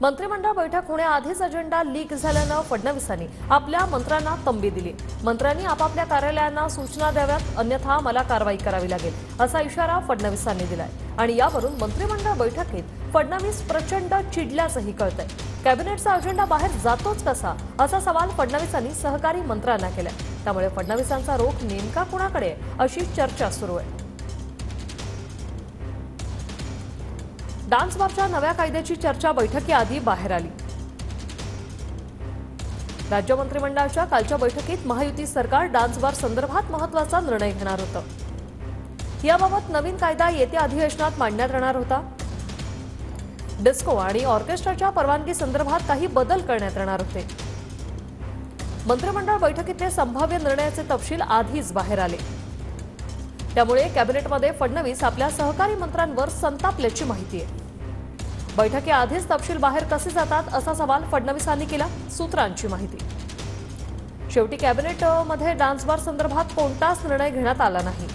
मंत्रिमंडळ बैठक होण्याआधीच अजेंडा लीक झाल्यानं फडणवीसांनी आपल्या मंत्र्यांना तंबी दिली। मंत्र्यांनी आपापल्या कार्यालयांना सूचना द्याव्यात, अन्यथा मला कारवाई करावी लागेल असा इशारा फडणवीसांनी दिलाय। आणि यावरून मंत्रिमंडळ बैठकीत फडणवीस प्रचंड चिडल्याचंही कळतंय। कॅबिनेटचा अजेंडा बाहेर जातोच कसा असा सवाल फडणवीसांनी सहकारी मंत्र्यांना केलाय। त्यामुळे फडणवीसांचा रोख नेमका कुणाकडे अशी चर्चा सुरू आहे। डान्स बारच्या नव्या कायद्याची चर्चा बैठकीआधी बाहेर आली। राज्य मंत्रिमंडळाच्या कालच्या बैठकीत महायुती सरकार डान्स बार संदर्भात महत्त्वाचा निर्णय घेणार होतं। याबाबत नवीन कायदा येत्या अधिवेशनात मांडण्यात येणार होता। डिस्को आणि ऑर्केस्ट्राच्या परवानगी संदर्भात काही बदल करण्यात येणार होते। मंत्रिमंडळ बैठकीतले संभाव्य निर्णयाचे तपशील आधीच बाहेर आले। त्यामुळे कॅबिनेटमध्ये फडणवीस आपल्या सहकारी मंत्र्यांवर संतापल्याची माहिती आहे। बैठकीआधीच तपशील बाहेर कसे जातात असा सवाल फडणवीसांनी केला। सूत्रांची माहिती, शेवटी कॅबिनेटमध्ये डान्स बार संदर्भात कोणताच निर्णय घेण्यात आला नाही।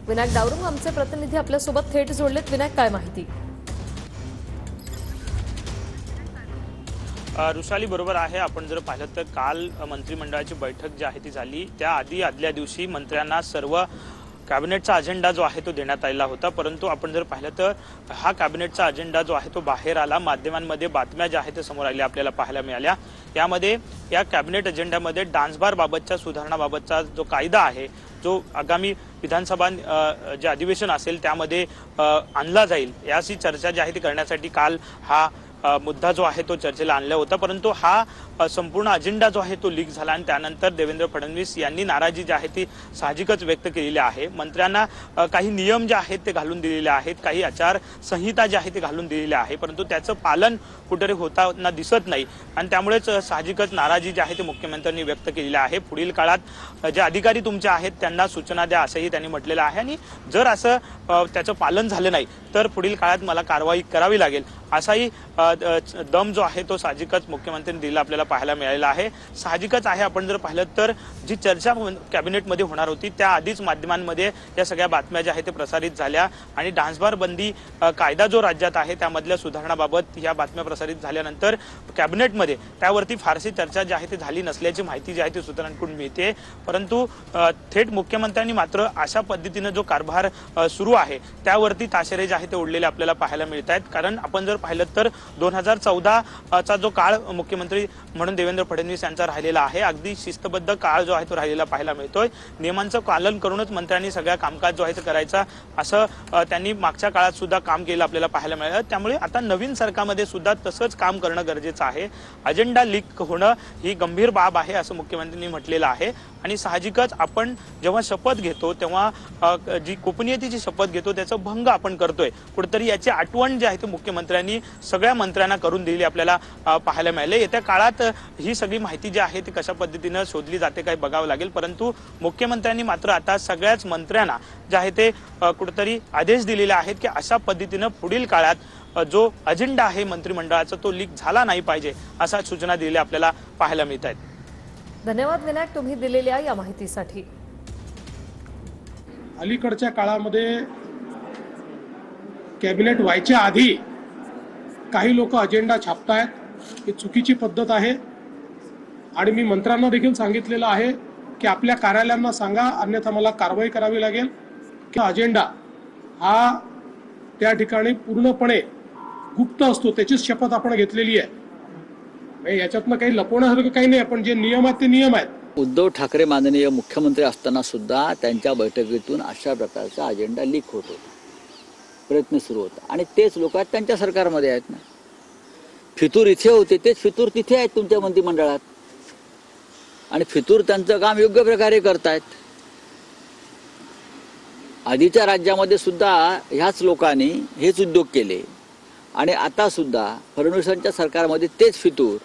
विनायक दावरुंग आमचे प्रतिनिधी आपल्यासोबत थेट जोडलेत। विनायक, काय माहिती? रुशाली बरोबर आहे। आपण जर पाहिलं तर काल मंत्रिमंडळाची बैठक जी आहे ती झाली, त्याआधी आदल्या दिवशी मंत्र्यांना सर्व कॅबिनेटचा अजेंडा जो आहे तो देण्यात आलेला होता। परंतु आपण जर पाहिलं तर हा कॅबिनेटचा अजेंडा जो आहे तो बाहेर आला। माध्यमांमध्ये बातम्या ज्या आहेत ते समोर आल्या, आपल्याला पाहायला मिळाल्या। यामध्ये या कॅबिनेट अजेंड्यामध्ये डान्स बार बाबतच्या सुधारणाबाबतचा जो कायदा आहे, जो आगामी विधानसभा जे अधिवेशन असेल त्यामध्ये आणला जाईल, याची चर्चा जी आहे ती करण्यासाठी काल हा मुद्दा जो आहे तो चर्चेला आणला होता। परंतु हा संपूर्ण अजेंडा जो आहे तो लीक झाला आणि त्यानंतर देवेंद्र फडणवीस यांनी नाराजी जी आहे ती साहजिकच व्यक्त केलेली आहे। मंत्र्यांना काही नियम जे आहेत ते घालून दिलेले आहेत, काही आचारसंहिता जी आहे ते घालून दिलेली आहे, परंतु त्याचं पालन कुठेतरी होताना दिसत नाही आणि त्यामुळेच साहजिकच नाराजी जी आहे ते मुख्यमंत्र्यांनी व्यक्त केलेली आहे। पुढील काळात जे अधिकारी तुमचे आहेत त्यांना सूचना द्या असंही त्यांनी म्हटलेलं आहे आणि जर असं त्याचं पालन झालं नाही तर पुढील काळात मला कारवाई करावी लागेल असाही दम जो आहे तो साहजिकच मुख्यमंत्र्यांनी दिला आपल्याला पाहायला मिळालेला आहे। साहजिकच आहे, आपण जर पाहिलं तर जी चर्चा कॅबिनेटमध्ये होणार होती त्याआधीच माध्यमांमध्ये या सगळ्या बातम्या ज्या आहेत ते प्रसारित झाल्या आणि डान्सबार बंदी कायदा जो राज्यात आहे त्यामधल्या सुधारणाबाबत या बातम्या प्रसारित झाल्यानंतर कॅबिनेटमध्ये त्यावरती फारशी चर्चा जी आहे ती झाली नसल्याची माहिती जी आहे ती सूत्रांकडून मिळते। परंतु थेट मुख्यमंत्र्यांनी मात्र अशा पद्धतीने जो कारभार सुरू आहे त्यावरती ताशेरे जे आहे ते उडलेले आपल्याला पाहायला मिळत आहेत। कारण आपण जर पाहिलं तर 2014चा जो काळ मुख्यमंत्री म्हणून देवेंद्र फडणवीस यांचा राहिलेला आहे, अगदी शिस्तबद्ध काळ जो आहे तो राहिलेला पाहायला मिळतोय। नियमांचं पालन करूनच मंत्र्यांनी सगळ्या कामकाज जो आहे ते करायचा असं त्यांनी मागच्या काळात सुद्धा काम केलं आपल्याला पाहायला मिळालं। त्यामुळे आता नवीन सरकारमध्ये सुद्धा तसंच काम करणं गरजेचं आहे। अजेंडा लीक होणं ही गंभीर बाब आहे असं मुख्यमंत्र्यांनी म्हटलेलं आहे आणि साहजिकच आपण जेव्हा शपथ घेतो तेव्हा जी गोपनीयतेची शपथ घेतो त्याचा भंग आपण करतोय। कुठेतरी याची आठवण जी आहे ती मुख्यमंत्र्यांनी सगळ्या मंत्र्यांना करून दिली आपल्याला पाहायला मिळाले। येत्या काळात ही सगळी माहिती जी आहे ती कशा पद्धतीने शोधली जाते काही बघावं लागेल। परंतु मुख्यमंत्र्यांनी मात्र आता सगळ्याच मंत्र्यांना जे आहे ते कुठेतरी आदेश दिलेले आहेत की अशा पद्धतीने पुढील काळात जो अजेंडा आहे मंत्रिमंडळाचा तो लीक झाला नाही पाहिजे अशा सूचना दिलेल्या आपल्याला पाहायला मिळत आहेत। धन्यवाद विनायक, तुम्ही दिलेल्या या माहितीसाठी। अलीकडच्या काळामध्ये कॅबिनेट व्हायच्या आधी काही लोक अजेंडा छापतायत, ही चुकीची पद्धत आहे आणि मी मंत्र्यांना देखील सांगितलेलं आहे की आपल्या कार्यालयांना सांगा, अन्यथा मला कारवाई करावी लागेल की अजेंडा हा त्या ठिकाणी पूर्णपणे गुप्त असतो, त्याचीच शपथ आपण घेतलेली आहे। याच्यातनं काही लपवण्यासारखं काही नाही, पण जे नियम आहेत ते नियम आहेत। उद्धव ठाकरे माननीय मुख्यमंत्री असताना सुद्धा त्यांच्या बैठकीतून अशा प्रकारचा अजेंडा लीक होत होता, प्रयत्न सुरू होता आणि तेच लोक आहेत त्यांच्या सरकारमध्ये आहेत ना। फितूर इथे होते तेच फितूर तिथे आहेत तुमच्या मंत्रिमंडळात आणि फितूर त्यांचं काम योग्य प्रकारे करतायत। आधीच्या राज्यामध्ये सुद्धा ह्याच लोकांनी हेच उद्योग केले आणि आता सुद्धा फडणवीसांच्या सरकारमध्ये तेच फितूर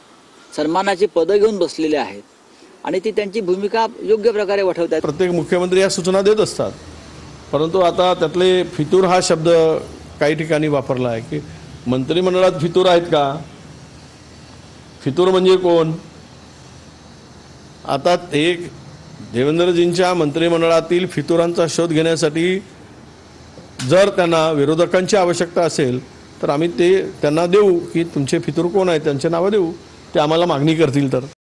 सन्मानाची पदं घेऊन बसलेले आहेत आणि ती त्यांची भूमिका योग्य प्रकारे वठवत आहेत। प्रत्येक मुख्यमंत्री या सूचना देत असतात, परंतु आता त्यातले फितूर हा शब्द काही ठिकाणी वापरला आहे की मंत्रिमंडळात फितूर आहेत का? फितूर म्हणजे कोण? आता एक देवेंद्रजींच्या मंत्रिमंडळातील फितुरांचा शोध घेण्यासाठी जर त्यांना विरोधकांची आवश्यकता असेल तर आम्ही ते त्यांना देऊ की तुमचे फितूर कोण आहेत त्यांचे नावं देऊ, ते आम्हाला मागणी करतील तर.